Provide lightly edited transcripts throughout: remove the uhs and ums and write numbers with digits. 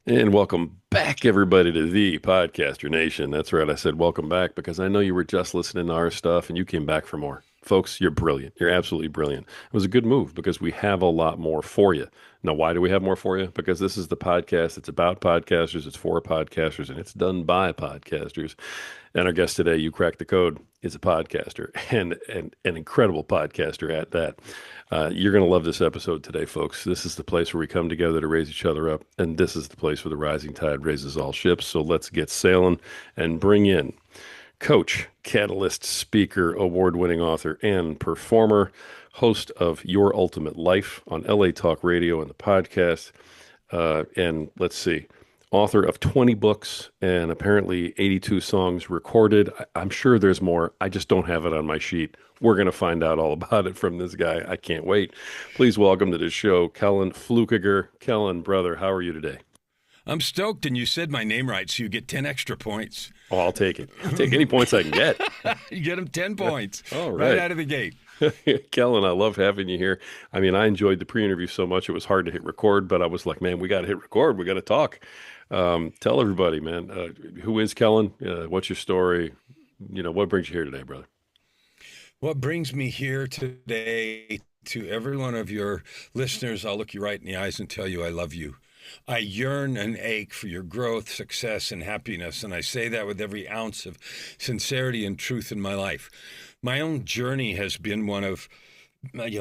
And welcome back, everybody, to the Podcaster Nation. That's right. I said welcome back because I know you were just listening to our stuff and you came back for more. Folks, you're brilliant. You're absolutely brilliant. It was a good move because we have a lot more for you. Now, why do we have more for you? Because this is the podcast. It's about podcasters, it's for podcasters, and it's done by podcasters. And our guest today, you cracked the code, is a podcaster and an incredible podcaster at that. You're going to love this episode today, folks. This is the place where we come together to raise each other up, and this is the place where the rising tide raises all ships. So let's get sailing and bring in coach, catalyst, speaker, award winning author, and performer, host of Your Ultimate Life on LA Talk Radio and the podcast. And let's see, author of 20 books and apparently 82 songs recorded. I'm sure there's more. I just don't have it on my sheet. We're going to find out all about it from this guy. I can't wait. Please welcome to the show, Kellen Fluckiger. Kellen, brother, how are you today? I'm stoked, and you said my name right, so you get 10 extra points. Oh, I'll take it. I'll take any points I can get. You get them 10 points All right. right out of the gate. Kellen, I love having you here. I mean, I enjoyed the pre-interview so much it was hard to hit record, but I was like, man, we got to hit record. We got to talk. Tell everybody, man, who is Kellen? What's your story? What brings you here today, brother? What brings me here today to every one of your listeners, I'll look you right in the eyes and tell you I love you. I yearn and ache for your growth, success, and happiness, and I say that with every ounce of sincerity and truth in my life. My own journey has been one of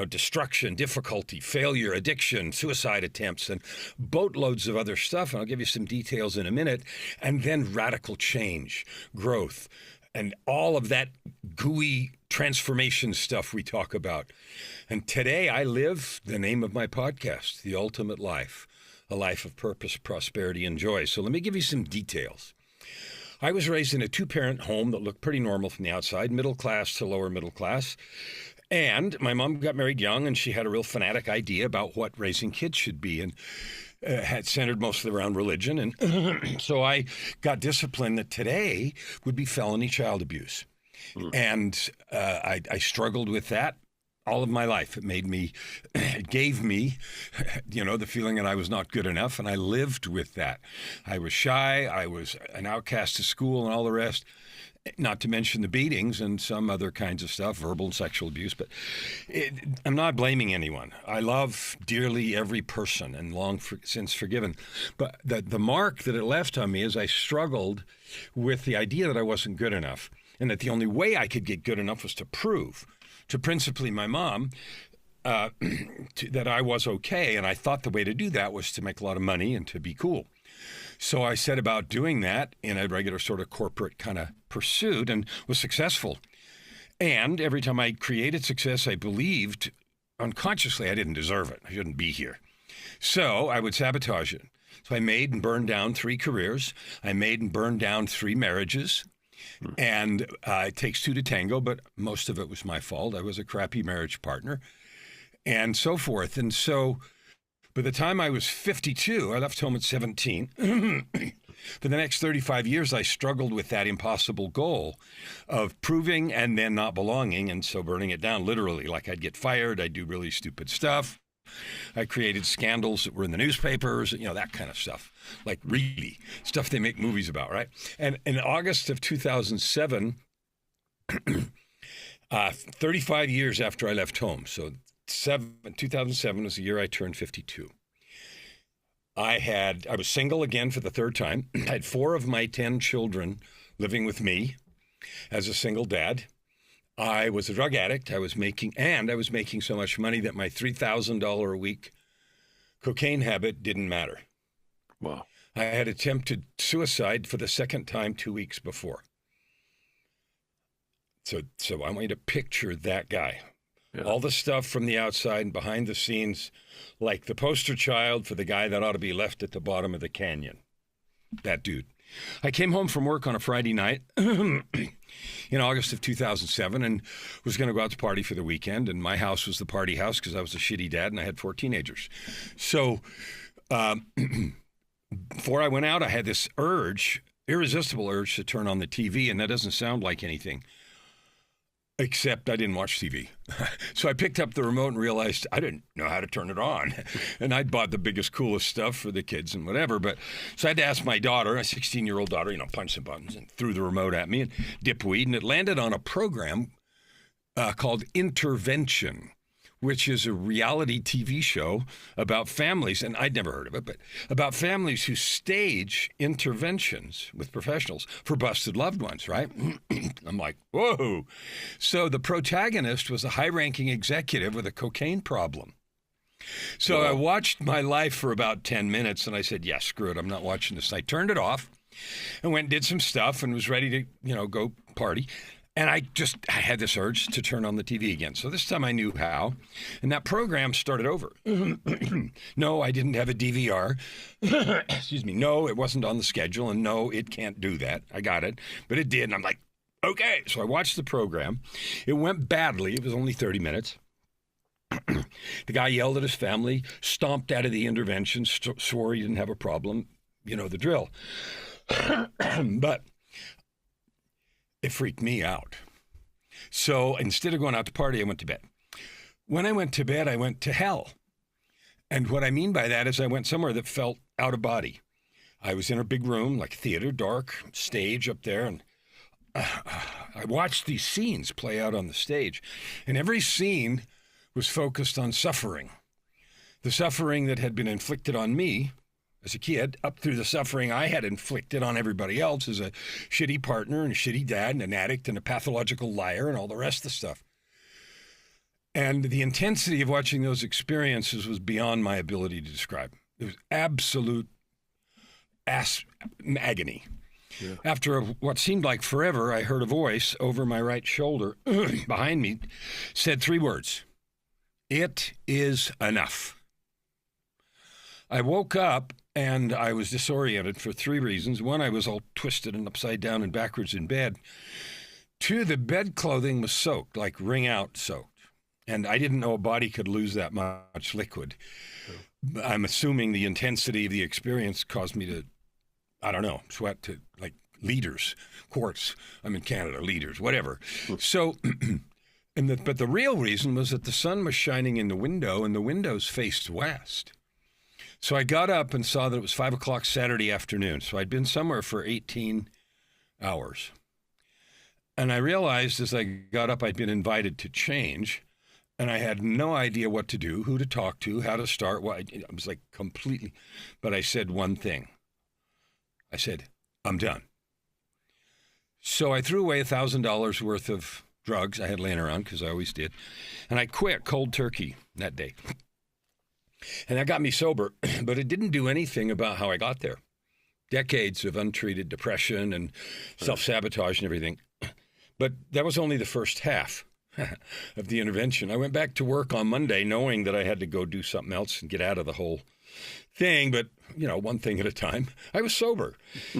destruction, difficulty, failure, addiction, suicide attempts, and boatloads of other stuff. And I'll give you some details in a minute. And then radical change, growth, and all of that gooey transformation stuff we talk about. And today I live the name of my podcast, The Ultimate Life, a life of purpose, prosperity, and joy. So let me give you some details. I was raised in a two-parent home that looked pretty normal from the outside, middle class to lower middle class. And my mom got married young, and she had a real fanatic idea about what raising kids should be, and had centered mostly around religion. And so I got disciplined that today would be felony child abuse. And I struggled with that all of my life. It gave me, the feeling that I was not good enough, and I lived with that. I was shy, I was an outcast of school and all the rest, not to mention the beatings and some other kinds of stuff, verbal and sexual abuse. But I'm not blaming anyone. I love dearly every person and long since forgiven. But the mark that it left on me is I struggled with the idea that I wasn't good enough, and that the only way I could get good enough was to prove to principally my mom that I was okay. And I thought the way to do that was to make a lot of money and to be cool. So I set about doing that in a regular sort of corporate kind of pursuit and was successful. And every time I created success, I believed unconsciously I didn't deserve it. I shouldn't be here. So I would sabotage it. So I made and burned down 3 careers. I made and burned down 3 marriages. And it takes 2 to tango, but most of it was my fault. I was a crappy marriage partner and so forth. And so by the time I was 52, I left home at 17. For the next 35 years, I struggled with that impossible goal of proving and then not belonging, and so burning it down literally. Like I'd get fired, I'd do really stupid stuff. I created scandals that were in the newspapers, that kind of stuff. Like really stuff they make movies about, right? And in August of 2007, 35 years after I left home, so 2007 was the year I turned 52. I was single again for the 3rd time. I had 4 of my 10 children living with me as a single dad. I was a drug addict. I was making so much money that my $3,000 a week cocaine habit didn't matter. Wow. I had attempted suicide for the 2nd time 2 weeks before. So I want you to picture that guy. Yeah. All the stuff from the outside and behind the scenes, like the poster child for the guy that ought to be left at the bottom of the canyon. That dude. I came home from work on a Friday night in August of 2007 and was going to go out to party for the weekend. And my house was the party house because I was a shitty dad and I had 4 teenagers. So before I went out, I had this irresistible urge to turn on the TV. And that doesn't sound like anything. Except I didn't watch TV. So I picked up the remote and realized I didn't know how to turn it on. And I'd bought the biggest, coolest stuff for the kids and whatever. But so I had to ask my daughter, a 16-year-old daughter, punch some buttons, and threw the remote at me and dipweed. And it landed on a program called Intervention, which is a reality TV show about families, and I'd never heard of it, but about families who stage interventions with professionals for busted loved ones, right? I'm like, whoa. So the protagonist was a high-ranking executive with a cocaine problem. So I watched my life for about 10 minutes, and I said, yeah, screw it, I'm not watching this. I turned it off and went and did some stuff and was ready to, go party. And I had this urge to turn on the TV again. So this time I knew how. And that program started over. No, I didn't have a DVR. Excuse me. No, it wasn't on the schedule. And no, it can't do that. I got it. But it did. And I'm like, okay. So I watched the program. It went badly. It was only 30 minutes. The guy yelled at his family, stomped out of the intervention, swore he didn't have a problem. You know the drill. But it freaked me out. So instead of going out to party, I went to bed. When I went to bed, I went to hell. And what I mean by that is I went somewhere that felt out of body. I was in a big room, like theater, dark, stage up there, and I watched these scenes play out on the stage. And every scene was focused on suffering. The suffering that had been inflicted on me as a kid, up through the suffering I had inflicted on everybody else as a shitty partner and a shitty dad and an addict and a pathological liar and all the rest of the stuff. And the intensity of watching those experiences was beyond my ability to describe. It was absolute agony. Yeah. After what seemed like forever, I heard a voice over my right shoulder behind me said 3 words. It is enough. I woke up and I was disoriented for 3 reasons. 1, I was all twisted and upside down and backwards in bed. 2, the bed clothing was soaked, like wring out soaked. And I didn't know a body could lose that much liquid. Oh. I'm assuming the intensity of the experience caused me to, I don't know, sweat to like liters, quarts. I'm in Canada, liters, whatever. So, but the real reason was that the sun was shining in the window and the windows faced west. So I got up and saw that it was 5 o'clock Saturday afternoon. So I'd been somewhere for 18 hours. And I realized as I got up, I'd been invited to change. And I had no idea what to do, who to talk to, how to start. I was like completely. But I said one thing. I said, I'm done. So I threw away $1,000 worth of drugs I had laying around, because I always did. And I quit cold turkey that day. And that got me sober, but it didn't do anything about how I got there. Decades of untreated depression and self-sabotage and everything. But that was only the first half of the intervention. I went back to work on Monday knowing that I had to go do something else and get out of the whole thing, but, one thing at a time. I was sober.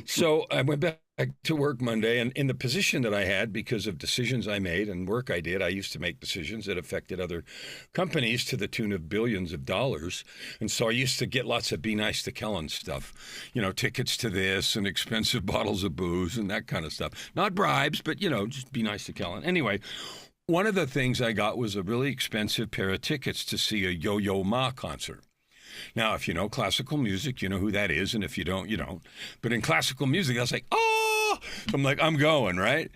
So I went back to work Monday, and in the position that I had, because of decisions I made and work I did, I used to make decisions that affected other companies to the tune of billions of dollars. And so I used to get lots of Be Nice to Kellen stuff, tickets to this and expensive bottles of booze and that kind of stuff. Not bribes, but, just Be Nice to Kellen. Anyway, one of the things I got was a really expensive pair of tickets to see a Yo-Yo Ma concert. Now, if you know classical music, you know who that is. And if you don't, you don't. But in classical music, I was like, oh, I'm like, I'm going, right?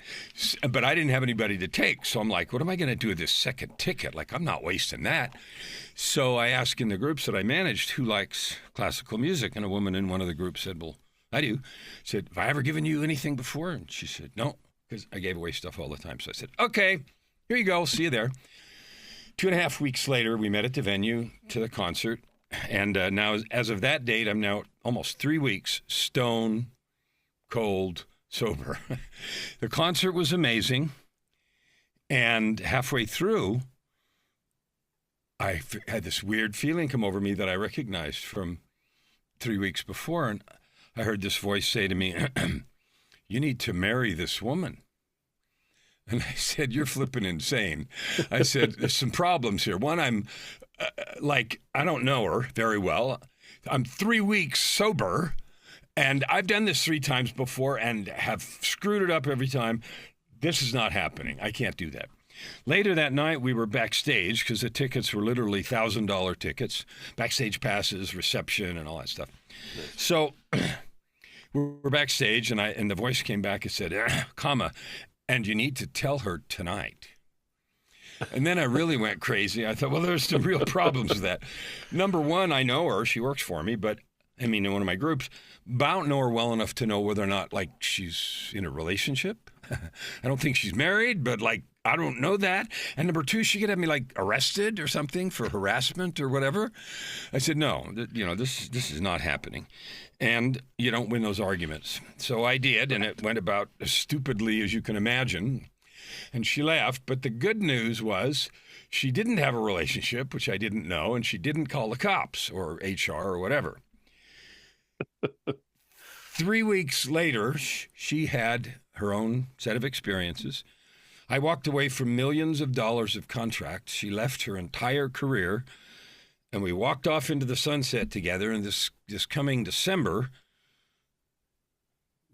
But I didn't have anybody to take. So I'm like, what am I going to do with this second ticket? Like, I'm not wasting that. So I asked in the groups that I managed, who likes classical music? And a woman in one of the groups said, well, I do. I said, have I ever given you anything before? And she said, no, because I gave away stuff all the time. So I said, okay, here you go. See you there. 2.5 weeks later, we met at the venue to the concert. And now, as of that date, I'm now almost 3 weeks stone cold sober. The concert was amazing. And halfway through, I had this weird feeling come over me that I recognized from 3 weeks before. And I heard this voice say to me, you need to marry this woman. And I said, you're flipping insane. I said, there's some problems here. One, I'm I don't know her very well. I'm 3 weeks sober, and I've done this 3 times before and have screwed it up every time. This is not happening. I can't do that. Later that night, we were backstage because the tickets were literally $1,000 tickets, backstage passes, reception, and all that stuff. Nice. So we're backstage, and the voice came back and said, comma, and you need to tell her tonight. And then I really went crazy. I thought, well, there's some real problems with that. Number one, I know her. She works for me, but I mean, in one of my groups, but I don't know her well enough to know whether or not, like, she's in a relationship. I don't think she's married, but, like, I don't know that. And number two, she could have me, like, arrested or something for harassment or whatever. I said, no, this is not happening. And you don't win those arguments. So I did, and it went about as stupidly as you can imagine. And she left. But the good news was she didn't have a relationship, which I didn't know, and she didn't call the cops or HR or whatever. 3 weeks later, she had her own set of experiences. I walked away from millions of dollars of contracts. She left her entire career, and we walked off into the sunset together. And this coming December,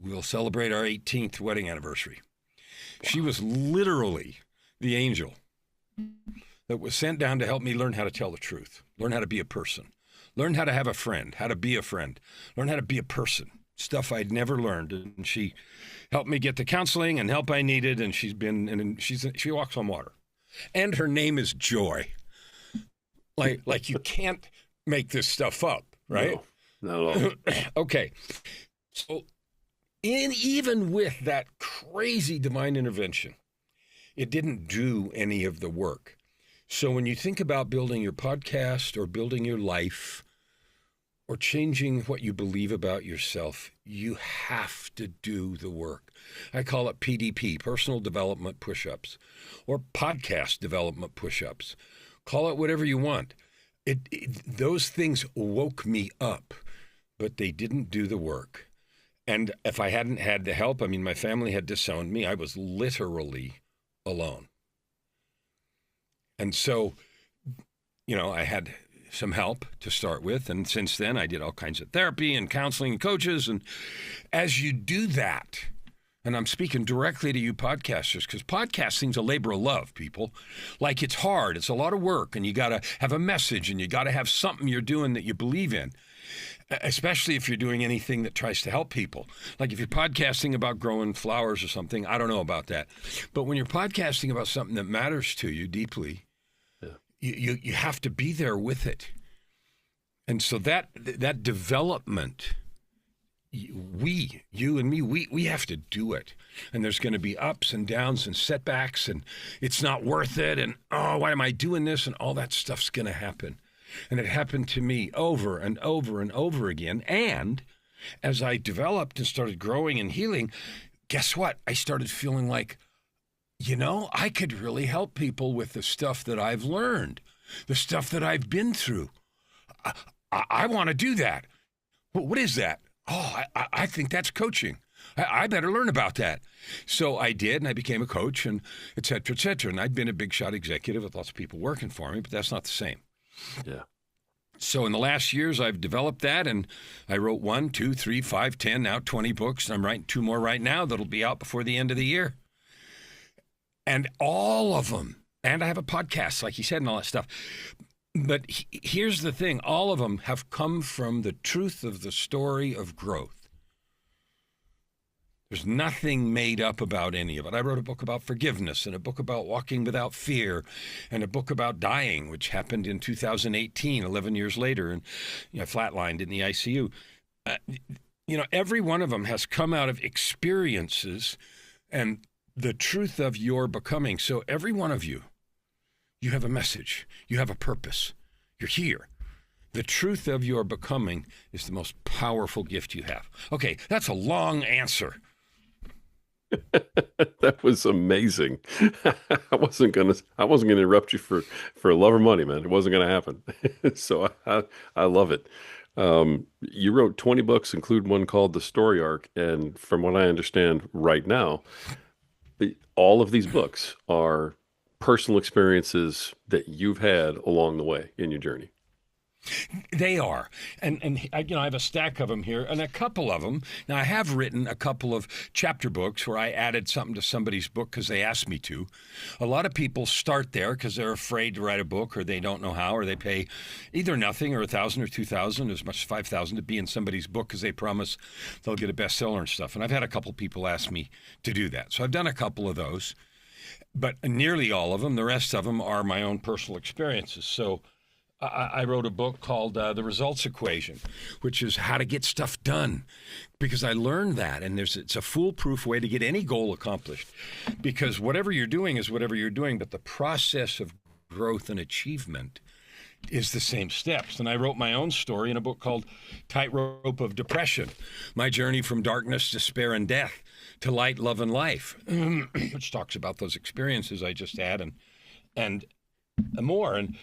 we'll celebrate our 18th wedding anniversary. She was literally the angel that was sent down to help me learn how to tell the truth, learn how to be a person, learn how to have a friend, how to be a friend, learn how to be a person, stuff I'd never learned. And she helped me get the counseling and help I needed. And she walks on water. And her name is Joy. Like you can't make this stuff up, right? No, not at all. Okay. So even with that crazy divine intervention, it didn't do any of the work. So when you think about building your podcast or building your life or changing what you believe about yourself, you have to do the work. I call it PDP, personal development push-ups, or podcast development push-ups. Call it whatever you want. Those things woke me up, but they didn't do the work. And if I hadn't had the help, I mean, my family had disowned me. I was literally alone. And so, I had some help to start with. And since then, I did all kinds of therapy and counseling and coaches. And as you do that, and I'm speaking directly to you podcasters, because podcasting's a labor of love, people. Like, it's hard. It's a lot of work. And you got to have a message, and you got to have something you're doing that you believe in, especially if you're doing anything that tries to help people. Like if you're podcasting about growing flowers or something, I don't know about that. But when you're podcasting about something that matters to you deeply, you have to be there with it. And so that development, you and me, we have to do it. And there's going to be ups and downs and setbacks, and it's not worth it. And, oh, why am I doing this? And all that stuff's going to happen. And it happened to me over and over and over again. And as I developed and started growing and healing, guess what? I started feeling like, I could really help people with the stuff that I've learned, the stuff that I've been through. I want to do that. What is that? Oh, I think that's coaching. I better learn about that. So I did, and I became a coach, and et cetera, et cetera. And I'd been a big shot executive with lots of people working for me, but that's not the same. Yeah. So in the last years, I've developed that, and I wrote 1, 2, 3, 5, 10, now 20 books. I'm writing 2 more right now that'll be out before the end of the year. And all of them, and I have a podcast, like you said, and all that stuff. But here's the thing. All of them have come from the truth of the story of growth. There's nothing made up about any of it. I wrote a book about forgiveness and a book about walking without fear and a book about dying, which happened in 2018, 11 years later, and flatlined in the ICU. Every one of them has come out of experiences and the truth of your becoming. So every one of you have a message. You have a purpose. You're here. The truth of your becoming is the most powerful gift you have. Okay, that's a long answer. That was amazing. I wasn't gonna interrupt you for love or money, man. It wasn't gonna happen. So I love it. You wrote 20 books, include one called The Story Arc, and from what I understand right now, all of these books are personal experiences that you've had along the way in your journey. They are. And I, I have a stack of them here, and a couple of them. Now, I have written a couple of chapter books where I added something to somebody's book because they asked me to. A lot of people start there because they're afraid to write a book, or they don't know how, or they pay either nothing or $1,000 or $2,000, as much as $5,000 to be in somebody's book because they promise they'll get a bestseller and stuff. And I've had a couple people ask me to do that. So I've done a couple of those, but nearly all of them, the rest of them are my own personal experiences. So I wrote a book called The Results Equation, which is how to get stuff done, because I learned that, and it's a foolproof way to get any goal accomplished, because whatever you're doing is whatever you're doing, but the process of growth and achievement is the same steps. And I wrote my own story in a book called Tightrope of Depression, my journey from darkness, despair, and death to light, love, and life, which talks about those experiences I just had and more. And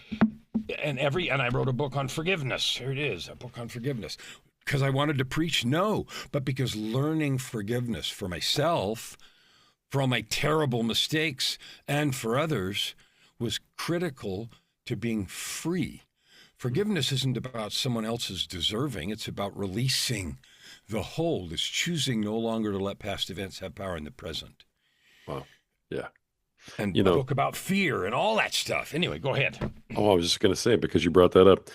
I wrote a book on forgiveness. Here it is, a book on forgiveness, because I wanted to preach no, but because learning forgiveness for myself, for all my terrible mistakes, and for others was critical to being free. Forgiveness isn't about someone else's deserving. It's about releasing the hold. It's choosing no longer to let past events have power in the present. Wow. Yeah. And a book about fear and all that stuff. Anyway, go ahead. Oh, I was just going to say, because you brought that up,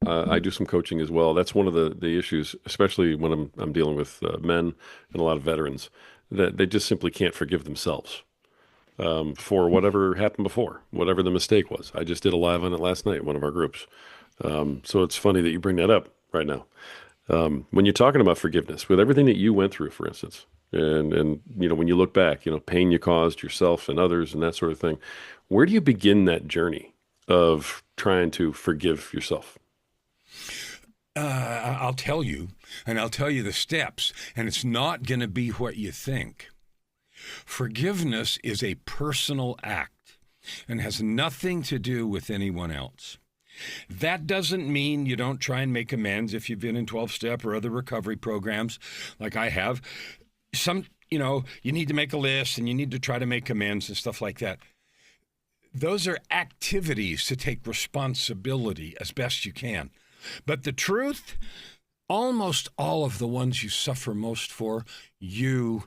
I do some coaching as well. That's one of the issues, especially when I'm dealing with men and a lot of veterans, that they just simply can't forgive themselves for whatever happened before, whatever the mistake was. I just did a live on it last night in one of our groups. So it's funny that you bring that up right now. When you're talking about forgiveness, with everything that you went through, for instance, and when you look back, pain you caused yourself and others and that sort of thing, where do you begin that journey of trying to forgive yourself? I'll tell you, and I'll tell you the steps, and it's not going to be what you think. Forgiveness is a personal act and has nothing to do with anyone else. That doesn't mean you don't try and make amends if you've been in 12-step or other recovery programs like I have. You need to make a list and you need to try to make amends and stuff like that. Those are activities to take responsibility as best you can. But the truth, almost all of the ones you suffer most for, you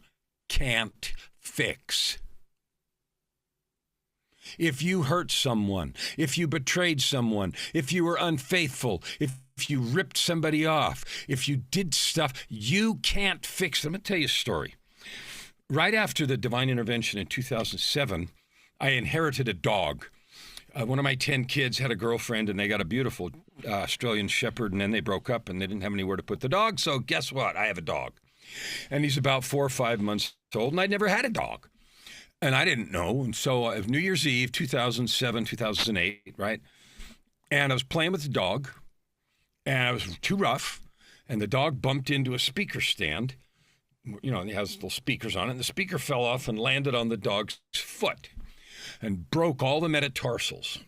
can't fix. If you hurt someone, if you betrayed someone, if you were unfaithful, if you ripped somebody off, if you did stuff, you can't fix them. Let me tell you a story. Right after the divine intervention in 2007, I inherited a dog. One of my 10 kids had a girlfriend, and they got a beautiful Australian Shepherd, and then they broke up, and they didn't have anywhere to put the dog, so guess what? I have a dog. And he's about 4 or 5 months old, and I'd never had a dog. And I didn't know. And so New Year's Eve, 2007, 2008, right? And I was playing with the dog, and I was too rough, and the dog bumped into a speaker stand. And he has little speakers on it, and the speaker fell off and landed on the dog's foot and broke all the metatarsals.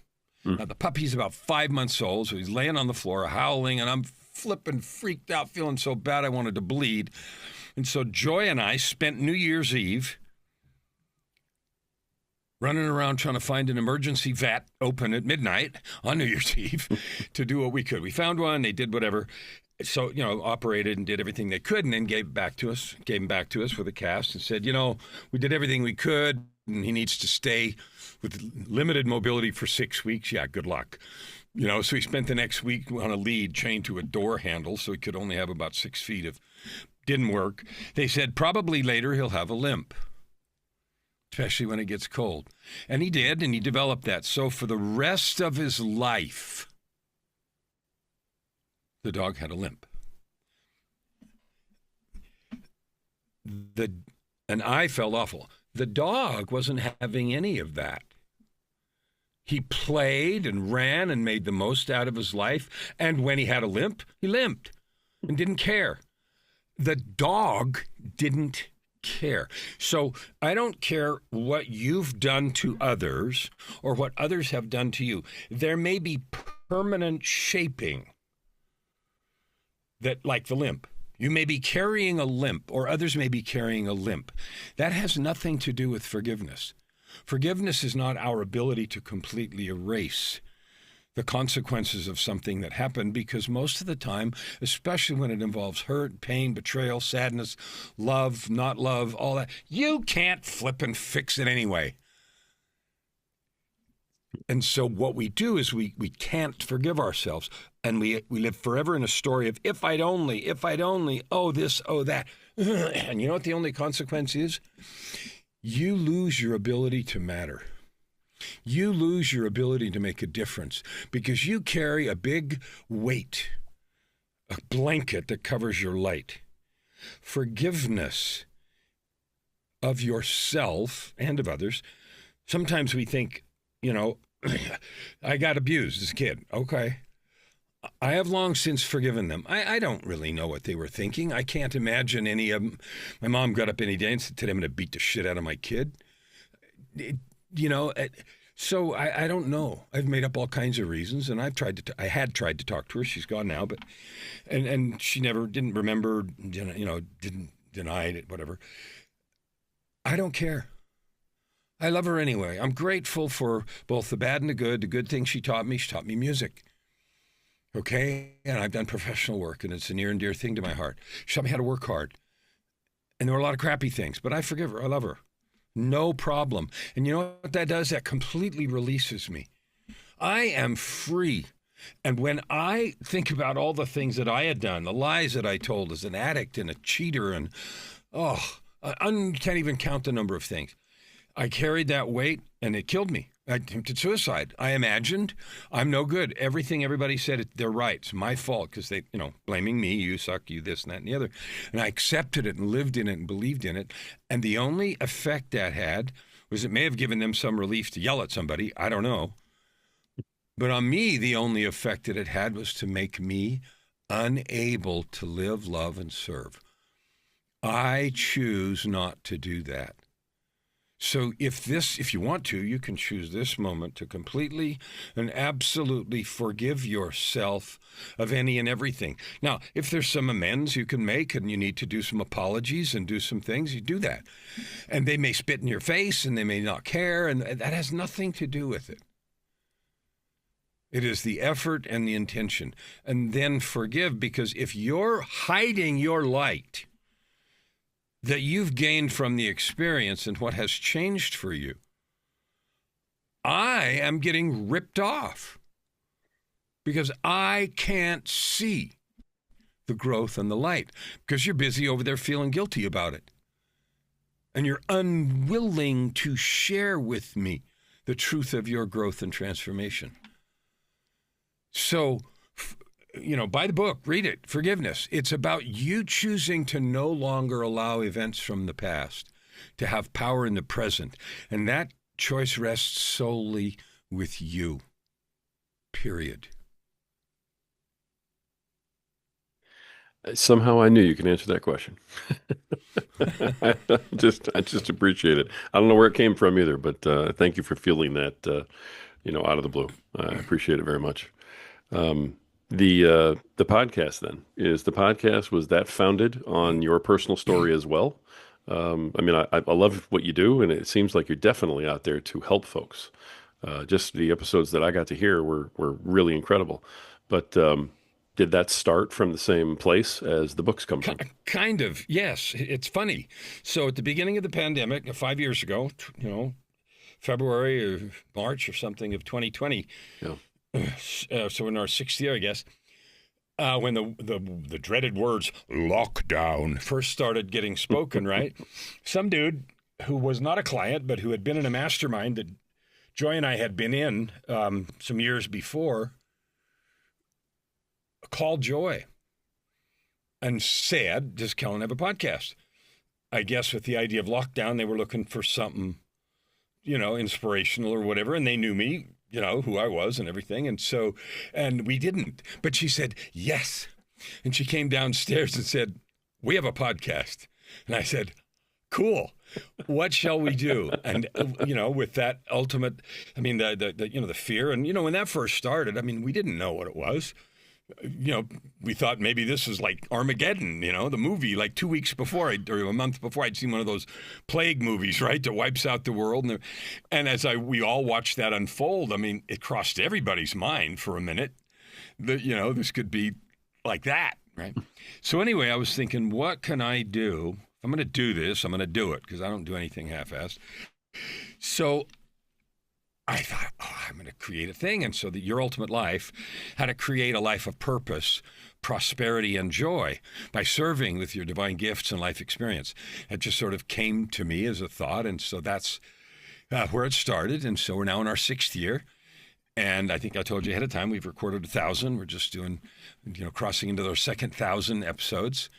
Now, the puppy's about 5 months old, so he's laying on the floor, howling, and I'm flipping, freaked out, feeling so bad I wanted to bleed. And so Joy and I spent New Year's Eve running around trying to find an emergency vet open at midnight on New Year's Eve to do what we could. We found one, they did whatever. So, operated and did everything they could, and then gave him back to us with a cast and said, we did everything we could, and he needs to stay with limited mobility for 6 weeks. Yeah, good luck. So he spent the next week on a lead chained to a door handle, so he could only have about 6 feet of, didn't work. They said probably later he'll have a limp, especially when it gets cold. And he did, and he developed that. So for the rest of his life, the dog had a limp. And I felt awful. The dog wasn't having any of that. He played and ran and made the most out of his life. And when he had a limp, he limped and didn't care. The dog didn't care. So I don't care what you've done to others or what others have done to you. There may be permanent shaping that, like the limp. You may be carrying a limp, or others may be carrying a limp. That has nothing to do with forgiveness. Forgiveness is not our ability to completely erase the consequences of something that happened, because most of the time, especially when it involves hurt, pain, betrayal, sadness, love, not love, all that, you can't flip and fix it anyway. And so what we do is we can't forgive ourselves, and we live forever in a story of if I'd only, oh this, oh that. And you know what the only consequence is? You lose your ability to matter. You lose your ability to make a difference because you carry a big weight, a blanket that covers your light. Forgiveness of yourself and of others. Sometimes we think, I got abused as a kid. Okay. I have long since forgiven them. I don't really know what they were thinking. I can't imagine any of them. My mom got up any day and said, today I'm going to beat the shit out of my kid. So I don't know. I've made up all kinds of reasons, and I had tried to talk to her. She's gone now, but and she didn't remember, didn't deny it, whatever. I don't care. I love her anyway. I'm grateful for both the bad and the good. The good things she taught me music. Okay? And I've done professional work, and it's a near and dear thing to my heart. She taught me how to work hard. And there were a lot of crappy things, but I forgive her. I love her. No problem. And you know what that does? That completely releases me. I am free. And when I think about all the things that I had done, the lies that I told as an addict and a cheater, and I can't even count the number of things. I carried that weight, and it killed me. I attempted suicide. I imagined I'm no good. Everything everybody said, they're right. It's my fault because they, blaming me, you suck, you this and that and the other. And I accepted it and lived in it and believed in it. And the only effect that had was it may have given them some relief to yell at somebody. I don't know. But on me, the only effect that it had was to make me unable to live, love, and serve. I choose not to do that. So if you want to, you can choose this moment to completely and absolutely forgive yourself of any and everything. Now, if there's some amends you can make and you need to do some apologies and do some things, you do that. And they may spit in your face and they may not care, and that has nothing to do with it. It is the effort and the intention. And then forgive, because if you're hiding your light that you've gained from the experience and what has changed for you, I am getting ripped off because I can't see the growth and the light because you're busy over there feeling guilty about it. And you're unwilling to share with me the truth of your growth and transformation. So, buy the book, read it, Forgiveness. It's about you choosing to no longer allow events from the past to have power in the present. And that choice rests solely with you, period. Somehow I knew you could answer that question. I just appreciate it. I don't know where it came from either, but thank you for feeling that, out of the blue. I appreciate it very much. The podcast then was that founded on your personal story as well? I love what you do, and it seems like you're definitely out there to help folks. Just the episodes that I got to hear were really incredible. But did that start from the same place as the books come from? Kind of, yes. It's funny. So at the beginning of the pandemic, 5 years ago, February or March or something of 2020. Yeah. So in our sixth year, I guess, when the dreaded words lockdown first started getting spoken, right? Some dude who was not a client, but who had been in a mastermind that Joy and I had been in some years before, called Joy and said, does Kellen have a podcast? I guess with the idea of lockdown, they were looking for something, inspirational or whatever. And they knew me, who I was and everything. And we didn't. But she said, yes. And she came downstairs and said, we have a podcast. And I said, cool. What shall we do? And, with that ultimate, the fear. And, when that first started, we didn't know what it was. we thought maybe this is like Armageddon, the movie, like 2 weeks before, or a month before, I'd seen one of those plague movies, right, that wipes out the world. And as we all watched that unfold, I mean, it crossed everybody's mind for a minute that, this could be like that, right? So anyway, I was thinking, what can I do? If I'm going to do this, I'm going to do it, because I don't do anything half-assed. So I thought, I'm going to create a thing. And so Your Ultimate Life, how to create a life of purpose, prosperity, and joy by serving with your divine gifts and life experience. It just sort of came to me as a thought. And so that's where it started. And so we're now in our 6th year. And I think I told you ahead of time, we've recorded 1,000. We're just doing, crossing into our second 1,000 episodes.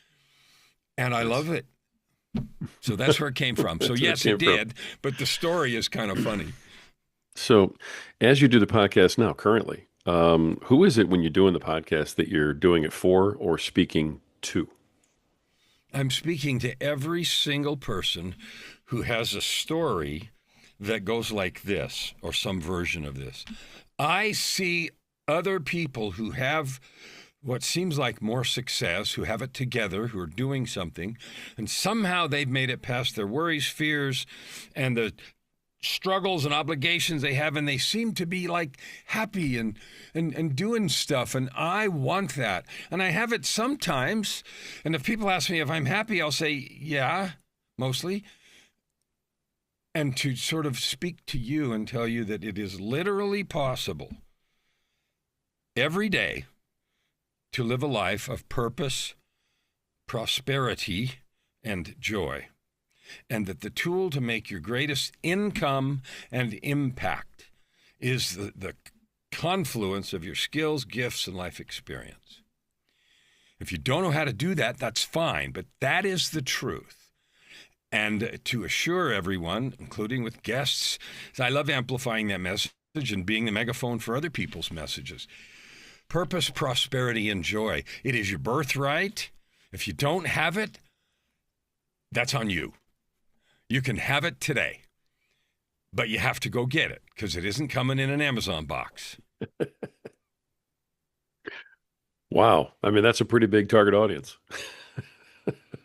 And I love it. So that's where it came from. So yes, it did. But the story is kind of funny. So as you do the podcast now, currently, who is it when you're doing the podcast that you're doing it for or speaking to? I'm speaking to every single person who has a story that goes like this or some version of this. I see other people who have what seems like more success, who have it together, who are doing something, and somehow they've made it past their worries, fears, and the struggles and obligations they have, and they seem to be like happy and doing stuff, and I want that. And I have it sometimes, and if people ask me if I'm happy, I'll say yeah, mostly. And to sort of speak to you and tell you that it is literally possible every day to live a life of purpose, prosperity, and joy. And that the tool to make your greatest income and impact is the confluence of your skills, gifts, and life experience. If you don't know how to do that, that's fine, but that is the truth. And to assure everyone, including with guests, I love amplifying that message and being the megaphone for other people's messages. Purpose, prosperity, and joy. It is your birthright. If you don't have it, that's on you. You can have it today, but you have to go get it because it isn't coming in an Amazon box. Wow. I mean, that's a pretty big target audience.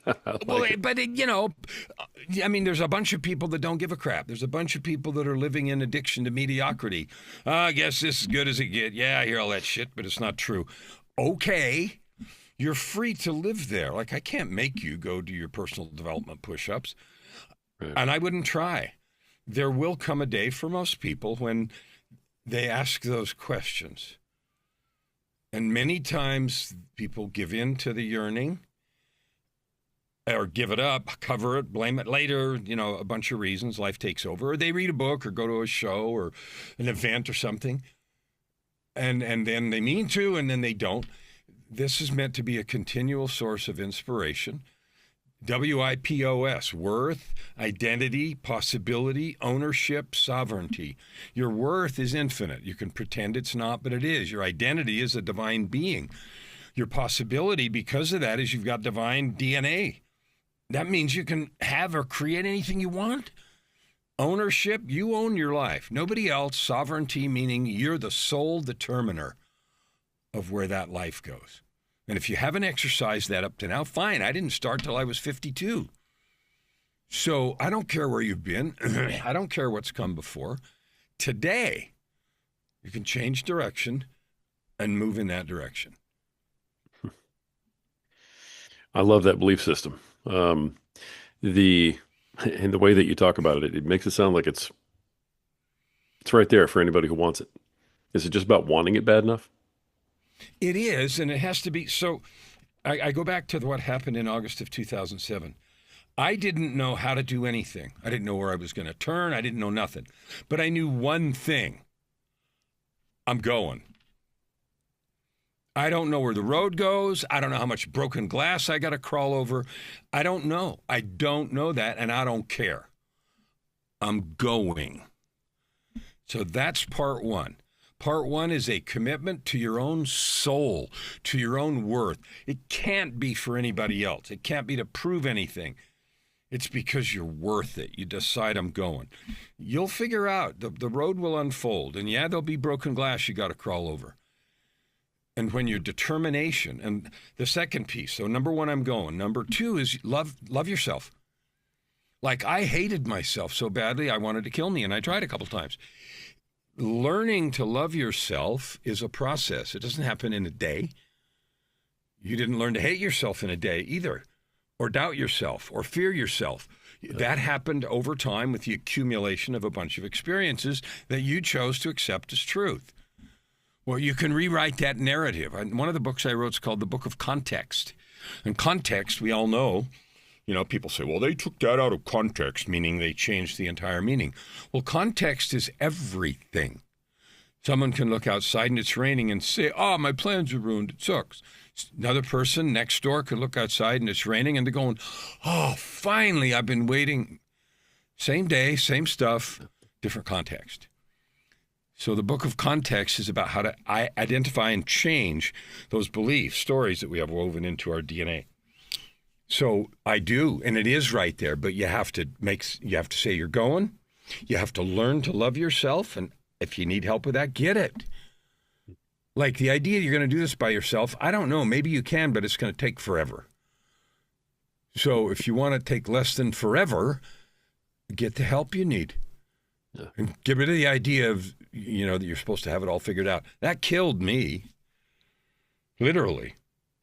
I mean, there's a bunch of people that don't give a crap. There's a bunch of people that are living in addiction to mediocrity. I guess this is good as it gets. Yeah, I hear all that shit, but it's not true. Okay, you're free to live there. Like, I can't make you go do your personal development push-ups. Right. And I wouldn't try. There will come a day for most people when they ask those questions. And many times people give in to the yearning or give it up, cover it, blame it later, a bunch of reasons. Life takes over. Or they read a book or go to a show or an event or something. And then they mean to, and then they don't. This is meant to be a continual source of inspiration. WIPOS, worth, identity, possibility, ownership, sovereignty. Your worth is infinite. You can pretend it's not, but it is. Your identity is a divine being. Your possibility, because of that, is you've got divine DNA. That means you can have or create anything you want. Ownership, you own your life. Nobody else. Sovereignty, meaning you're the sole determiner of where that life goes. And if you haven't exercised that up to now, fine. I didn't start till I was 52. So I don't care where you've been. I don't care what's come before. Today, you can change direction and move in that direction. I love that belief system. And the way that you talk about it, it makes it sound like it's right there for anybody who wants it. Is it just about wanting it bad enough? It is, and it has to be. So I go back to what happened in August of 2007. I didn't know how to do anything. I didn't know where I was going to turn. I didn't know nothing. But I knew one thing. I'm going. I don't know where the road goes. I don't know how much broken glass I got to crawl over. I don't know. I don't know that, and I don't care. I'm going. So that's part one. Part one is a commitment to your own soul, to your own worth. It can't be for anybody else. It can't be to prove anything. It's because you're worth it. You decide I'm going. You'll figure out. The road will unfold. And yeah, there'll be broken glass you got to crawl over. And when your determination, and the second piece, so number one, I'm going. Number two is love yourself. Like, I hated myself so badly, I wanted to kill me, and I tried a couple times. Learning to love yourself is a process. It doesn't happen in a day. You didn't learn to hate yourself in a day either, or doubt yourself, or fear yourself. That happened over time with the accumulation of a bunch of experiences that you chose to accept as truth. Well, you can rewrite that narrative. One of the books I wrote is called The Book of Context. And context, we all know, people say, well, they took that out of context, meaning they changed the entire meaning. Well, context is everything. Someone can look outside and it's raining and say, oh, my plans are ruined. It sucks. Another person next door could look outside and it's raining and they're going, oh, finally, I've been waiting. Same day, same stuff, different context. So the Book of Context is about how to identify and change those beliefs, stories that we have woven into our DNA. So I do, and it is right there, but you have to say you're going. You have to learn to love yourself, and if you need help with that, get it. Like the idea you're going to do this by yourself, I don't know, maybe you can, but it's going to take forever. So if you want to take less than forever, get the help you need. Yeah. And get rid of the idea of, that you're supposed to have it all figured out. That killed me. Literally.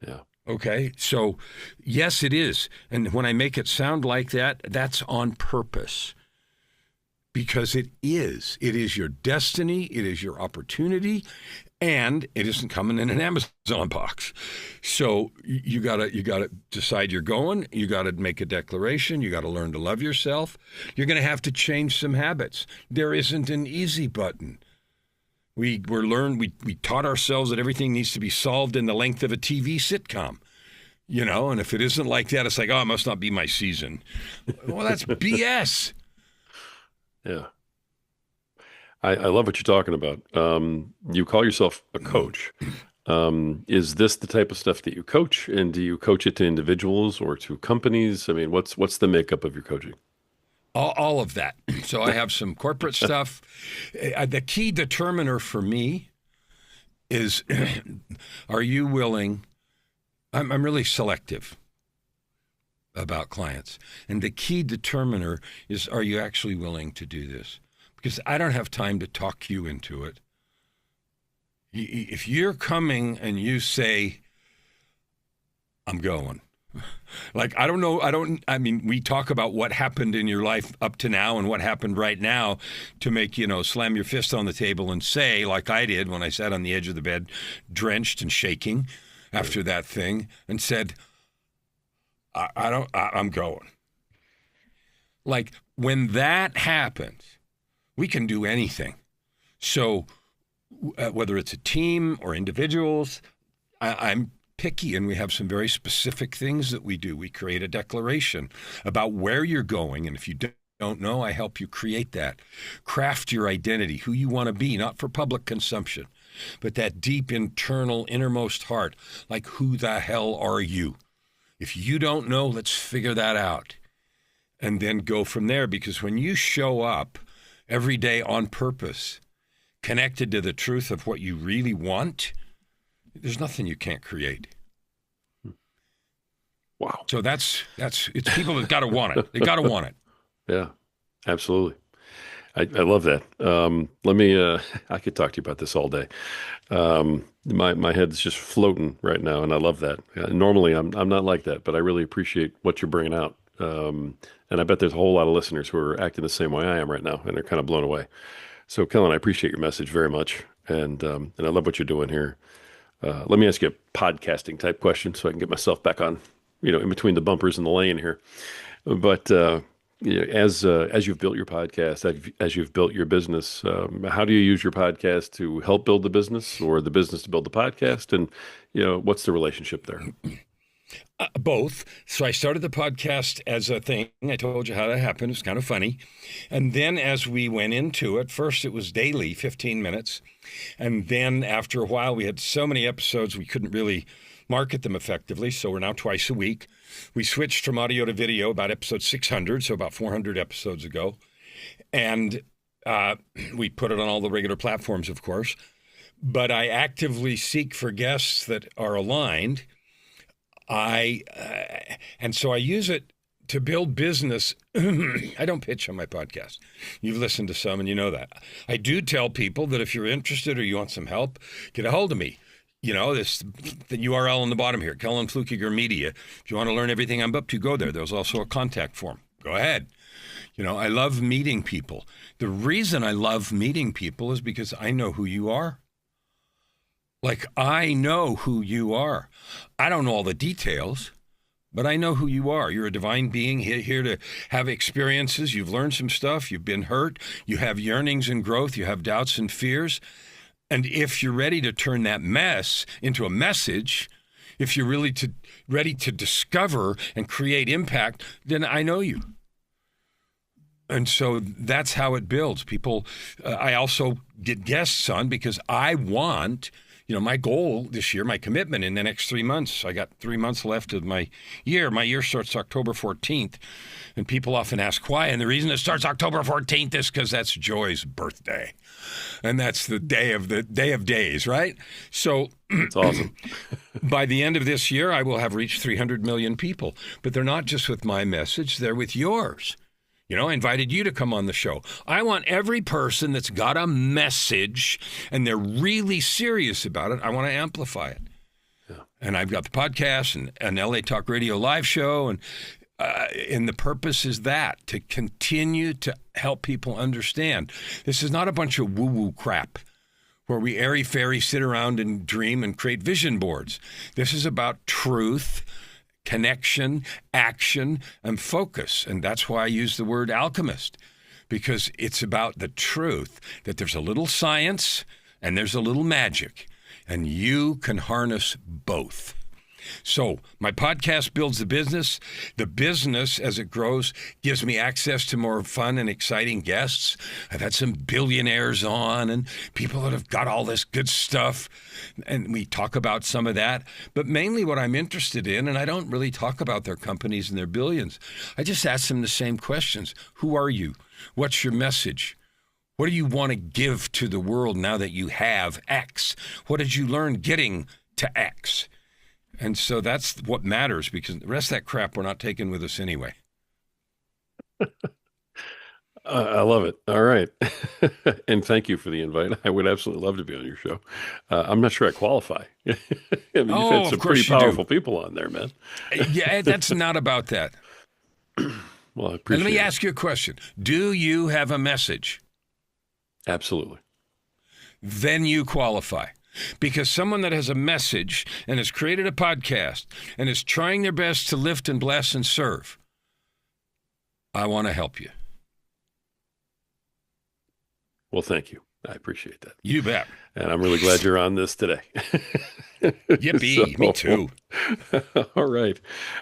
Yeah. Okay. So yes, it is. And when I make it sound like that, that's on purpose. Because it is. It is your destiny. It is your opportunity. And it isn't coming in an Amazon box. So you gotta decide you're going. You gotta make a declaration. You gotta learn to love yourself. You're gonna have to change some habits. There isn't an easy button. We taught ourselves that everything needs to be solved in the length of a TV sitcom. And if it isn't like that, it's like, oh, it must not be my season. Well, that's BS. Yeah. I love what you're talking about. You call yourself a coach. Is this the type of stuff that you coach? And do you coach it to individuals or to companies? I mean, what's the makeup of your coaching? All of that. So I have some corporate stuff. The key determiner for me is, are you willing? I'm really selective about clients. And the key determiner is, are you actually willing to do this? Because I don't have time to talk you into it. If you're coming and you say, I'm going. Like, I don't know. We talk about what happened in your life up to now and what happened right now to make, slam your fist on the table and say, like I did when I sat on the edge of the bed, drenched and shaking after that thing, and said, I'm going. Like, when that happens, we can do anything. So whether it's a team or individuals, I'm picky, and we have some very specific things that we do. We create a declaration about where you're going, and if you don't know, I help you create that. Craft your identity, who you want to be, not for public consumption, but that deep internal innermost heart, like, who the hell are you? If you don't know, let's figure that out and then go from there, because when you show up every day on purpose, connected to the truth of what you really want, there's nothing you can't create. Wow. So it's people that got to want it. They got to want it. Yeah, absolutely. I love that. I could talk to you about this all day. My head's just floating right now, and I love that. Normally, I'm not like that, but I really appreciate what you're bringing out. And I bet there's a whole lot of listeners who are acting the same way I am right now, and they're kind of blown away. So, Kellen, I appreciate your message very much, and I love what you're doing here. Let me ask you a podcasting type question so I can get myself back on, in between the bumpers in the lane here. But as you've built your podcast, as you've built your business, how do you use your podcast to help build the business, or the business to build the podcast? And what's the relationship there? Both. So I started the podcast as a thing. I told you how that happened. It's kind of funny. And then as we went into it, first it was daily, 15 minutes. And then after a while, we had so many episodes, we couldn't really market them effectively. So we're now twice a week. We switched from audio to video about episode 600, so about 400 episodes ago. And we put it on all the regular platforms, of course. but I actively seek for guests that are aligned. And so I use it to build business. I don't pitch on my podcast. You've listened to some and you know that. I do tell people that if you're interested or you want some help, get a hold of me. The URL on the bottom here, Kellen Fluckiger Media. If you want to learn everything I'm up to, go there. There's also a contact form. Go ahead. I love meeting people. The reason I love meeting people is because I know who you are. I know who you are. I don't know all the details, but I know who you are. You're a divine being here to have experiences. You've learned some stuff. You've been hurt. You have yearnings and growth. You have doubts and fears. And if you're ready to turn that mess into a message, if you're really ready to discover and create impact, then I know you. And so that's how it builds. People, I also get guests on because I want, my goal this year, my commitment in the next 3 months. I got 3 months left of my year. My year starts October 14th. And people often ask why. And the reason it starts October 14th is because that's Joy's birthday. And that's the day of days, right? So that's awesome. By the end of this year, I will have reached 300 million people. But they're not just with my message, they're with yours. I invited you to come on the show. I want every person that's got a message and they're really serious about it, I want to amplify it. Yeah. And I've got the podcast and an LA Talk Radio live show. And the purpose is that, to continue to help people understand. This is not a bunch of woo-woo crap where we airy-fairy sit around and dream and create vision boards. This is about truth, connection, action, and focus. And that's why I use the word alchemist, because it's about the truth, that there's a little science and there's a little magic, and you can harness both. So my podcast builds the business. The business, as it grows, gives me access to more fun and exciting guests. I've had some billionaires on and people that have got all this good stuff, and we talk about some of that. But mainly what I'm interested in, and I don't really talk about their companies and their billions, I just ask them the same questions. Who are you? What's your message? What do you want to give to the world now that you have X? What did you learn getting to X? And so that's what matters, because the rest of that crap we're not taking with us anyway. I love it. All right. And thank you for the invite. I would absolutely love to be on your show. I'm not sure I qualify. I mean, you've had some pretty powerful people on there, man. Yeah, that's not about that. Well, I appreciate it. Let me ask you a question. Do you have a message? Absolutely. Then you qualify. Because someone that has a message and has created a podcast and is trying their best to lift and bless and serve, I want to help you. Well, thank you. I appreciate that. You bet. And I'm really glad you're on this today. Yippee, me too. All right.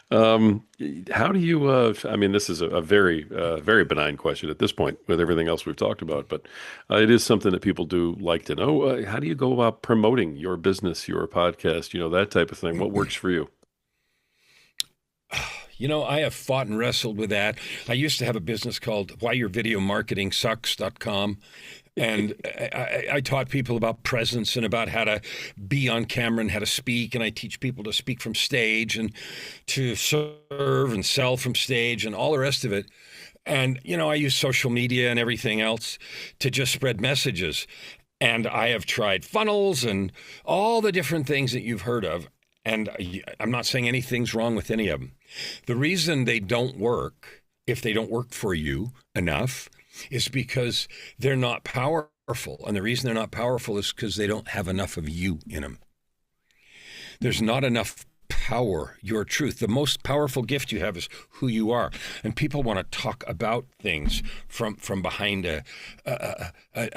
How do you, I mean, this is a very, very benign question at this point with everything else we've talked about, but it is something that people do like to know. How do you go about promoting your business, your podcast, that type of thing? What works for you? I have fought and wrestled with that. I used to have a business called whyyourvideomarketingsucks.com. And I taught people about presence and about how to be on camera and how to speak. And I teach people to speak from stage and to serve and sell from stage and all the rest of it. And, I use social media and everything else to just spread messages. And I have tried funnels and all the different things that you've heard of. And I'm not saying anything's wrong with any of them. The reason they don't work, if they don't work for you enough, is because they're not powerful. And the reason they're not powerful is because they don't have enough of you in them. There's not enough power, your truth. The most powerful gift you have is who you are. And people want to talk about things from behind a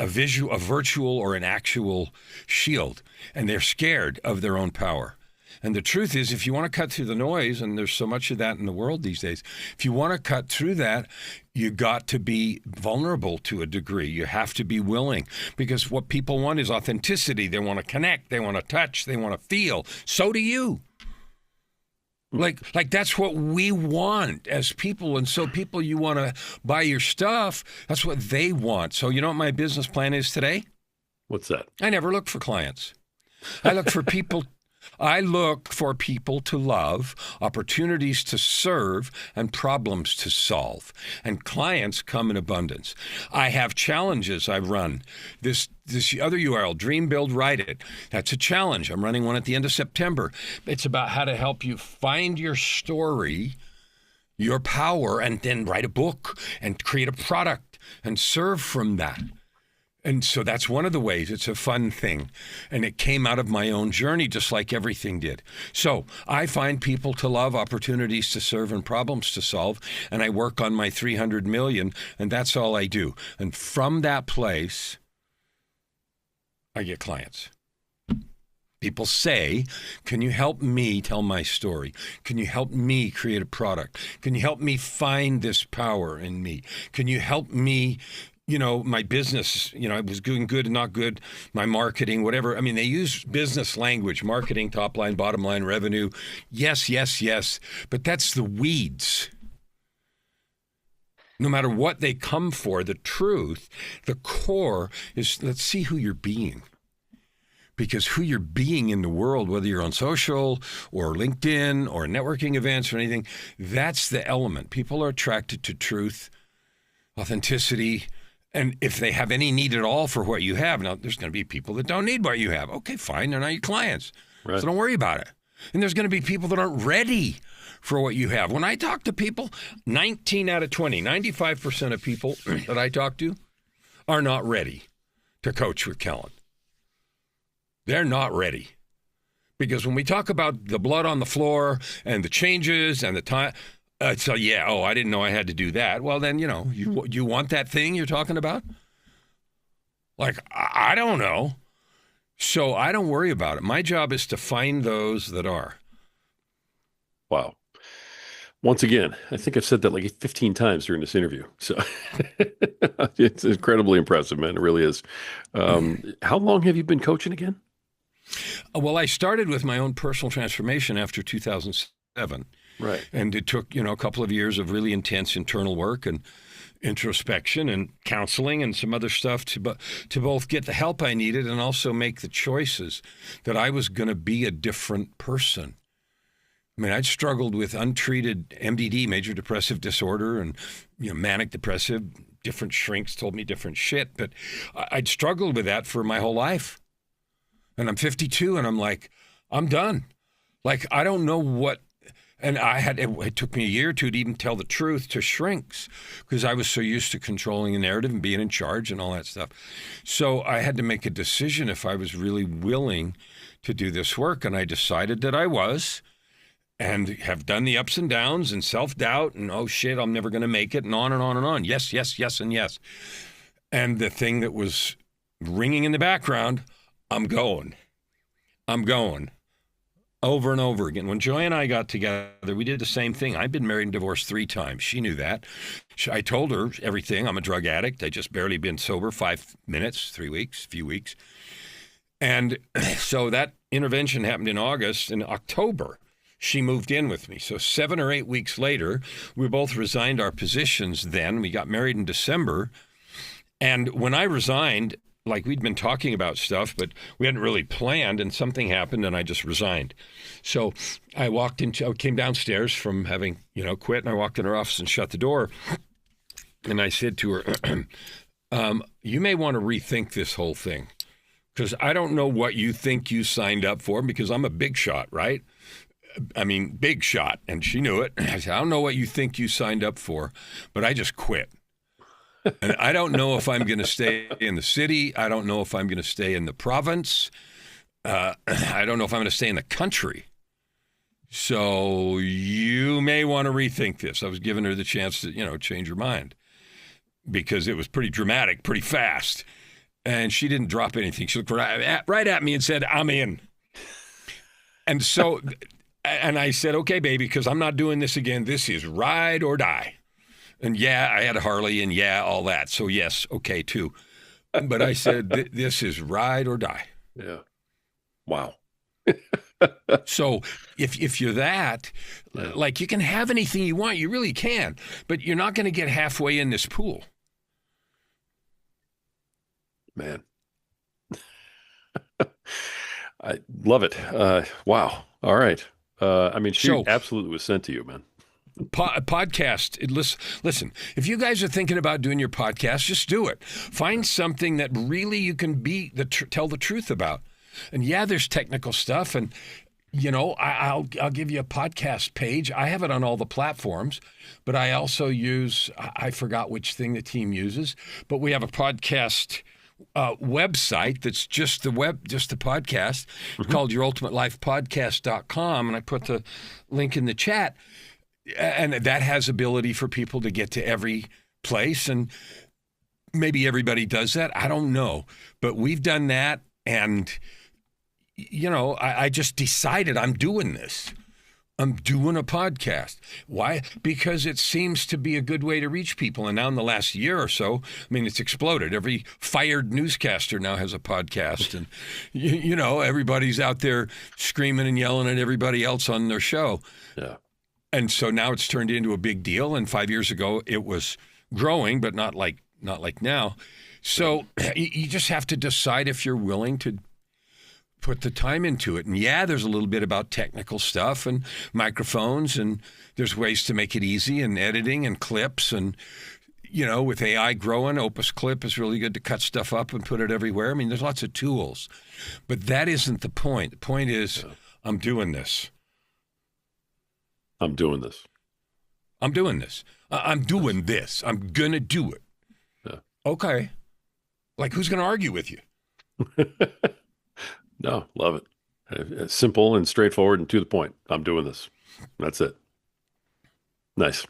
virtual or an actual shield. And they're scared of their own power. And the truth is, if you want to cut through the noise, and there's so much of that in the world these days, if you want to cut through that, you got to be vulnerable to a degree. You have to be willing, because what people want is authenticity. They want to connect. They want to touch. They want to feel. So do you. Like that's what we want as people. And so people, you want to buy your stuff. That's what they want. So you know what my business plan is today? What's that? I never look for clients. I look for people. I look for people to love, opportunities to serve, and problems to solve. And clients come in abundance. I have challenges I run. This other URL, Dream, Build, Write It. That's a challenge. I'm running one at the end of September. It's about how to help you find your story, your power, and then write a book and create a product and serve from that. And so that's one of the ways. It's a fun thing. And it came out of my own journey, just like everything did. So I find people to love, opportunities to serve, and problems to solve. And I work on my 300 million, and that's all I do. And from that place, I get clients. People say, can you help me tell my story? Can you help me create a product? Can you help me find this power in me? Can you help me, my business, I was doing good and not good, my marketing, whatever. I mean, they use business language, marketing, top line, bottom line, revenue. Yes, yes, yes. But that's the weeds. No matter what they come for, the truth, the core is, let's see who you're being. Because who you're being in the world, whether you're on social or LinkedIn or networking events or anything, that's the element. People are attracted to truth, authenticity, and if they have any need at all for what you have, now there's going to be people that don't need what you have. Okay, fine, they're not your clients. Right. So don't worry about it. And there's going to be people that aren't ready for what you have. When I talk to people, 19 out of 20, 95% of people that I talk to are not ready to coach with Kellen. They're not ready. Because when we talk about the blood on the floor and the changes and the time, I didn't know I had to do that. Well, then, you want that thing you're talking about? Like, I don't know. So I don't worry about it. My job is to find those that are. Wow. Once again, I think I've said that like 15 times during this interview. So it's incredibly impressive, man. It really is. How long have you been coaching again? Well, I started with my own personal transformation after 2007. Right. And it took, a couple of years of really intense internal work and introspection and counseling and some other stuff to both get the help I needed and also make the choices that I was going to be a different person. I mean, I'd struggled with untreated MDD, major depressive disorder, and manic depressive. Different shrinks told me different shit, but I'd struggled with that for my whole life. And I'm 52, and I'm like, I'm done. Like, I don't know what, and it took me a year or two to even tell the truth to shrinks because I was so used to controlling the narrative and being in charge and all that stuff. So I had to make a decision if I was really willing to do this work, and I decided that I was, and have done the ups and downs and self-doubt and, oh, shit, I'm never going to make it, and on and on and on. Yes, yes, yes, and yes. And the thing that was ringing in the background, I'm going over and over again. When Joy and I got together, we did the same thing. I've been married and divorced 3 times. She knew that. I told her everything. I'm a drug addict. I just barely been sober 5 minutes, 3 weeks, few weeks. And so that intervention happened in August. In October, she moved in with me. So 7 or 8 weeks later, we both resigned our positions then. We got married in December. And when I resigned, like we'd been talking about stuff, but we hadn't really planned, and something happened, and I just resigned. So I came downstairs from having, quit, and I walked in her office and shut the door. And I said to her, you may want to rethink this whole thing, because I don't know what you think you signed up for, because I'm a big shot, right? I mean, big shot. And she knew it. I said, I don't know what you think you signed up for, but I just quit. And I don't know if I'm going to stay in the city. I don't know if I'm going to stay in the province. I don't know if I'm going to stay in the country. So you may want to rethink this. I was giving her the chance to, change her mind because it was pretty dramatic, pretty fast. And she didn't drop anything. She looked right at me and said, I'm in. And so, and I said, okay, baby, because I'm not doing this again. This is ride or die. And yeah, I had a Harley and yeah, all that. So yes, okay, too. But I said, this is ride or die. Yeah. Wow. So if you're that, like you can have anything you want, you really can, but you're not going to get halfway in this pool. Man. I love it. Wow. All right. I mean, she So, absolutely was sent to you, man. podcast. Listen, if you guys are thinking about doing your podcast, just do it. Find something that really you can tell the truth about. And yeah, there's technical stuff, and I'll give you a podcast page. I have it on all the platforms, but I also use, I forgot which thing the team uses, but we have a podcast website that's just the podcast. It's called yourultimatelifepodcast.com, and I put the link in the chat, and that has ability for people to get to every place, and maybe everybody does that. I don't know, but we've done that, and I just decided I'm doing this. I'm doing a podcast. Why? Because it seems to be a good way to reach people. And now in the last year or so, I mean, it's exploded. Every fired newscaster now has a podcast. And, everybody's out there screaming and yelling at everybody else on their show. Yeah. And so now it's turned into a big deal. And 5 years ago, it was growing, but not like now. So you just have to decide if you're willing to put the time into it. And yeah, there's a little bit about technical stuff and microphones, and there's ways to make it easy, and editing and clips. And, with AI growing, Opus Clip is really good to cut stuff up and put it everywhere. I mean, there's lots of tools, but that isn't the point. The point is, I'm doing this. I'm doing this. I'm doing this. I'm doing this. I'm going to do it. Yeah. Okay. Like, who's going to argue with you? No, love it. Simple and straightforward and to the point. I'm doing this. That's it. Nice.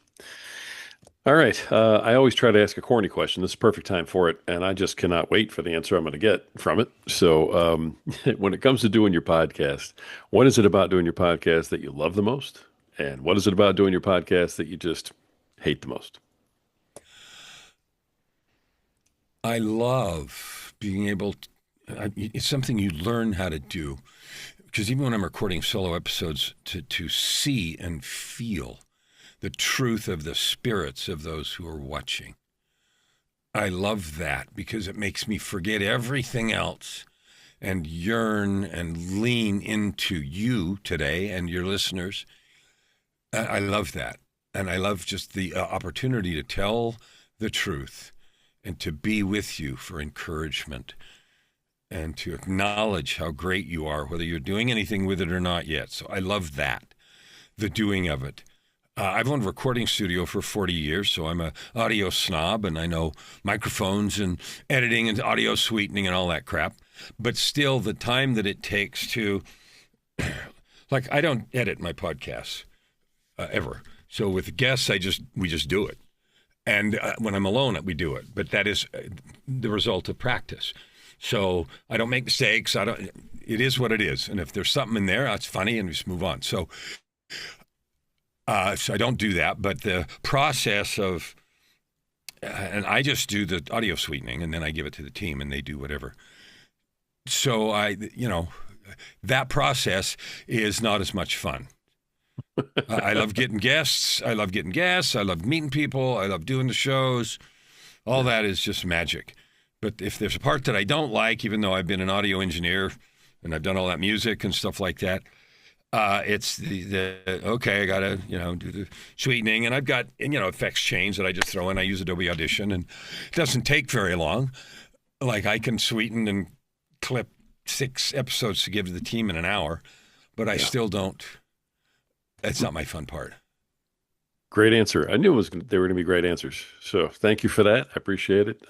All right. I always try to ask a corny question. This is a perfect time for it, and I just cannot wait for the answer I'm going to get from it. So, when it comes to doing your podcast, what is it about doing your podcast that you love the most? And what is it about doing your podcast that you just hate the most? I love being able to. It's something you learn how to do, because even when I'm recording solo episodes, to see and feel the truth of the spirits of those who are watching. I love that because it makes me forget everything else and yearn and lean into you today and your listeners. I love that. And I love just the opportunity to tell the truth and to be with you for encouragement, and to acknowledge how great you are, whether you're doing anything with it or not yet. So I love that, the doing of it. I've owned a recording studio for 40 years, so I'm an audio snob, and I know microphones and editing and audio sweetening and all that crap. But still, the time that it takes to, like, I don't edit my podcasts ever. So with guests, we just do it. And when I'm alone, we do it. But that is the result of practice. So I don't make mistakes. It is what it is. And if there's something in there, that's funny, and we just move on. So I don't do that. But the process of, and I just do the audio sweetening, and then I give it to the team, and they do whatever. So that process is not as much fun. I love getting guests. I love getting guests. I love meeting people. I love doing the shows. All that is just magic. But if there's a part that I don't like, even though I've been an audio engineer and I've done all that music and stuff like that, it's okay, I got to, do the sweetening. And I've got, effects chains that I just throw in. I use Adobe Audition, and it doesn't take very long. Like, I can sweeten and clip 6 episodes to give to the team in an hour, but I still don't. That's not my fun part. Great answer. I knew they were going to be great answers. So thank you for that. I appreciate it.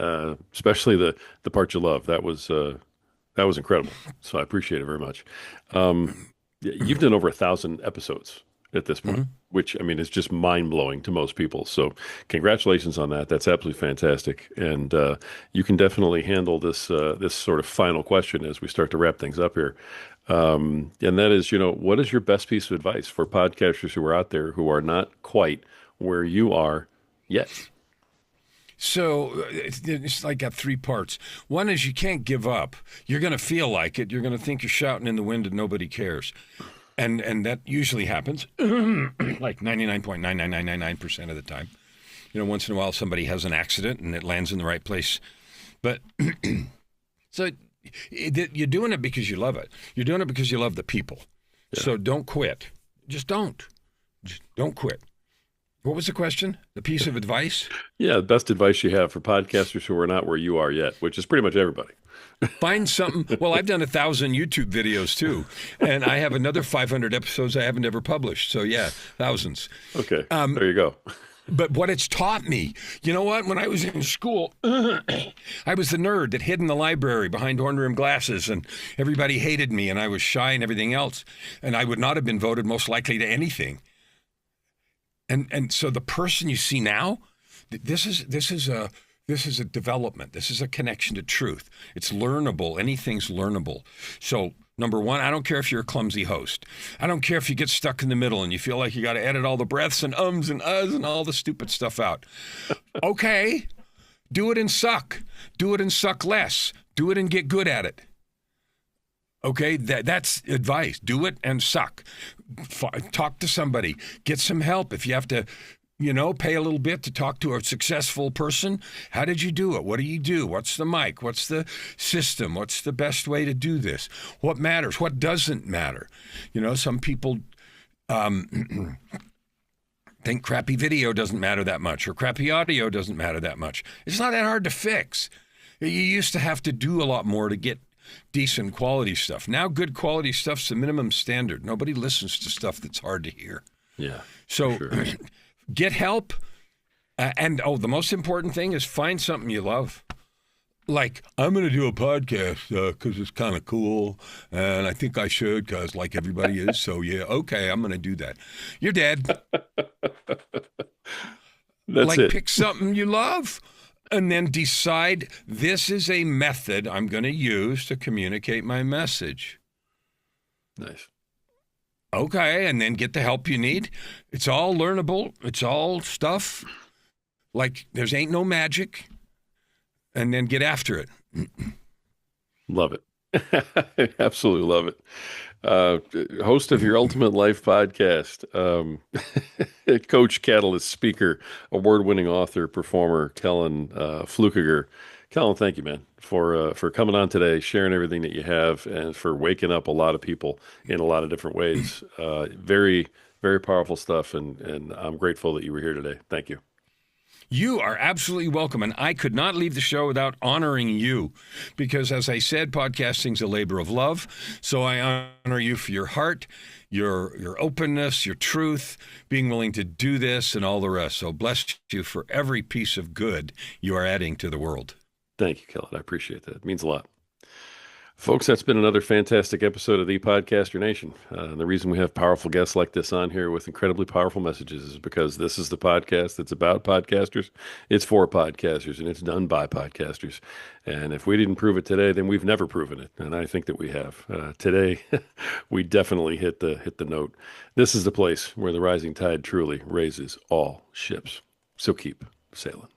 Especially the part you love. That was incredible. So I appreciate it very much. You've done over 1,000 episodes at this point, which, I mean, is just mind blowing to most people. So congratulations on that. That's absolutely fantastic. And you can definitely handle this sort of final question as we start to wrap things up here. And that is, what is your best piece of advice for podcasters who are out there who are not quite where you are yet? So it's like got 3 parts. One is you can't give up. You're going to feel like it. You're going to think you're shouting in the wind and nobody cares. And that usually happens like 99.99999% of the time. Once in a while somebody has an accident and it lands in the right place. But so You're doing it because you love it. You're doing it because you love the people. Yeah. So don't quit. Just don't. Just don't quit. What was the question? The piece of advice? Yeah, best advice you have for podcasters who are not where you are yet, which is pretty much everybody. Find something. Well, I've done 1,000 YouTube videos too, and I have another 500 episodes I haven't ever published. So yeah, thousands. Okay, there you go. But what it's taught me, you know what? When I was in school, I was the nerd that hid in the library behind horn rim glasses, and everybody hated me, and I was shy and everything else, and I would not have been voted most likely to anything. And so the person you see now, this is a development. This is a connection to truth. It's learnable. Anything's learnable. So number one, I don't care if you're a clumsy host. I don't care if you get stuck in the middle and you feel like you got to edit all the breaths and ums and uhs and all the stupid stuff out. Okay, do it and suck. Do it and suck less. Do it and get good at it. Okay, that's advice. Do it and suck. Talk to somebody. Get some help. If you have to, pay a little bit to talk to a successful person, how did you do it? What do you do? What's the mic? What's the system? What's the best way to do this? What matters? What doesn't matter? Some people think crappy video doesn't matter that much or crappy audio doesn't matter that much. It's not that hard to fix. You used to have to do a lot more to get decent quality stuff. Now good quality stuff's the minimum standard. Nobody listens to stuff that's hard to hear. Yeah. So sure. Get help. And the most important thing is find something you love. Like, I'm going to do a podcast because it's kind of cool. And I think I should because like everybody is. So yeah, okay, I'm going to do that. You're dead. That's it. Pick something you love. And then decide this is a method I'm going to use to communicate my message. Nice. Okay, and then get the help you need. It's all learnable. It's all stuff. Like, there's ain't no magic. And then get after it. Love it. Absolutely love it. Host of Your Ultimate Life podcast, coach, catalyst, speaker, award-winning author, performer, Kellen Fluckiger. Kellen, thank you, man, for coming on today, sharing everything that you have, and for waking up a lot of people in a lot of different ways. Very, very powerful stuff, and I'm grateful that you were here today. Thank you. You are absolutely welcome, and I could not leave the show without honoring you because, as I said, podcasting's a labor of love, so I honor you for your heart, your openness, your truth, being willing to do this, and all the rest. So bless you for every piece of good you are adding to the world. Thank you, Kellen. I appreciate that. It means a lot. Folks, that's been another fantastic episode of the Podcaster Nation. The reason we have powerful guests like this on here with incredibly powerful messages is because this is the podcast that's about podcasters. It's for podcasters, and it's done by podcasters. And if we didn't prove it today, then we've never proven it. And I think that we have. Today, we definitely hit the note. This is the place where the rising tide truly raises all ships. So keep sailing.